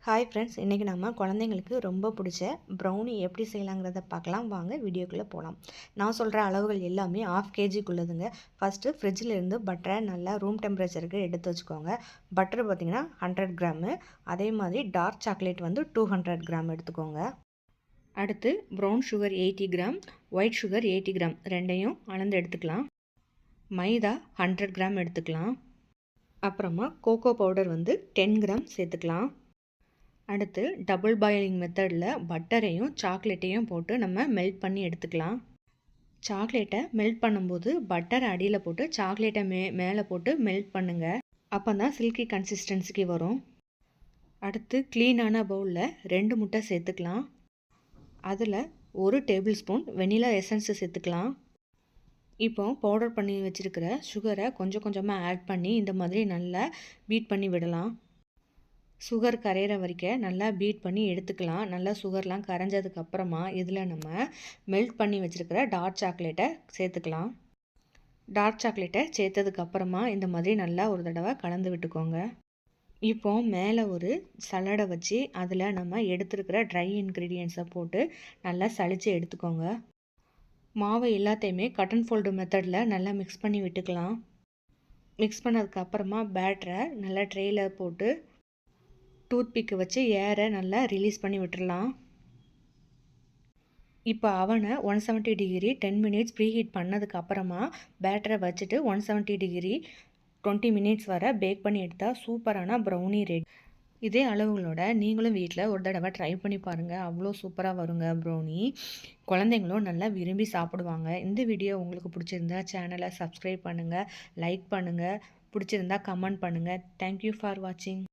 Hi friends, இன்றைக்கி நம்ம குழந்தைங்களுக்கு ரொம்ப பிடிச்ச ப்ரௌனி எப்படி செய்யலாங்கிறத பார்க்கலாம். வாங்க வீடியோக்குள்ளே போகலாம். நான் சொல்கிற அளவுகள் எல்லாமே 1/2 kgக்குள்ளதுங்க. ஃபஸ்ட்டு ஃப்ரிட்ஜில் இருந்து பட்டரை நல்லா ரூம் டெம்பரேச்சருக்கு எடுத்து வச்சுக்கோங்க. பட்டர் பார்த்திங்கன்னா 100 கிராமு. அதே மாதிரி டார்க் சாக்லேட் வந்து 200 கிராம் எடுத்துக்கோங்க. அடுத்து brown sugar 80 gram, white sugar 80 gram ரெண்டையும் அளந்து எடுத்துக்கலாம். மைதா 100 கிராம் எடுத்துக்கலாம். அப்புறமா கோகோ பவுடர் வந்து 10 கிராம் சேர்த்துக்கலாம். அடுத்து டபுள் பாயிலிங் மெத்தடில் பட்டரையும் சாக்லேட்டையும் போட்டு நம்ம மெல்ட் பண்ணி எடுத்துக்கலாம். சாக்லேட்டை மெல்ட் பண்ணும்போது பட்டரை அடியில் போட்டு சாக்லேட்டை மேலே போட்டு மெல்ட் பண்ணுங்கள். அப்போ தான் சில்கி கன்சிஸ்டன்சிக்கு வரும். அடுத்து க்ளீனான பவுலில் 2 முட்டை சேர்த்துக்கலாம். அதில் 1 டேபிள் ஸ்பூன் வெனிலா எசன்ஸு சேர்த்துக்கலாம். இப்போ பவுடர் பண்ணி வச்சுருக்கிற சுகரை கொஞ்சம் கொஞ்சமாக ஆட் பண்ணி இந்த மாதிரி நல்லா பீட் பண்ணி விடலாம். சுகர் கரையிற வரைக்கும் நல்லா பீட் பண்ணி எடுத்துக்கலாம். நல்லா சுகர்லாம் கரைஞ்சதுக்கப்புறமா இதில் நம்ம மெல்ட் பண்ணி வச்சுருக்கிற டார்க் சாக்லேட்டை சேர்த்துக்கலாம். டார்க் சாக்லேட்டை சேர்த்ததுக்கப்புறமா இந்த மாதிரி நல்லா ஒரு தடவை கலந்து விட்டுக்கோங்க. இப்போ மேலே ஒரு சலடை வச்சு அதில் நம்ம எடுத்துருக்கிற ட்ரை இன்க்ரீடியன்ஸை போட்டு நல்லா சளிச்சு எடுத்துக்கோங்க. மாவு எல்லாத்தையுமே கட் அண்ட் ஃபோல்டு மெத்தடில் நல்லா மிக்ஸ் பண்ணி விட்டுக்கலாம். மிக்ஸ் பண்ணதுக்கப்புறமா பேட்டரை நல்லா ட்ரேயில் போட்டு டூத்பிக்கு வச்சு ஏரை நல்லா ரிலீஸ் பண்ணி விட்டுடலாம். இப்போ அவனை 170 டிகிரி 10 மினிட்ஸ் ப்ரீஹீட் பண்ணதுக்கப்புறமா பேட்டரை வச்சுட்டு 170 டிகிரி 20 மினிட்ஸ் வரை பேக் பண்ணி எடுத்தால் சூப்பரான ப்ரௌனி ரெடி. இதே அளவுகளோட நீங்களும் வீட்டில் ஒரு தடவை ட்ரை பண்ணி பாருங்கள். அவ்வளோ சூப்பராக வருங்க ப்ரௌனி. குழந்தைங்களும் நல்லா விரும்பி சாப்பிடுவாங்க. இந்த வீடியோ உங்களுக்கு பிடிச்சிருந்தா சேனலை சப்ஸ்கிரைப் பண்ணுங்கள், லைக் பண்ணுங்கள், பிடிச்சிருந்தா கமெண்ட் பண்ணுங்கள். தேங்க்யூ ஃபார் வாட்சிங்.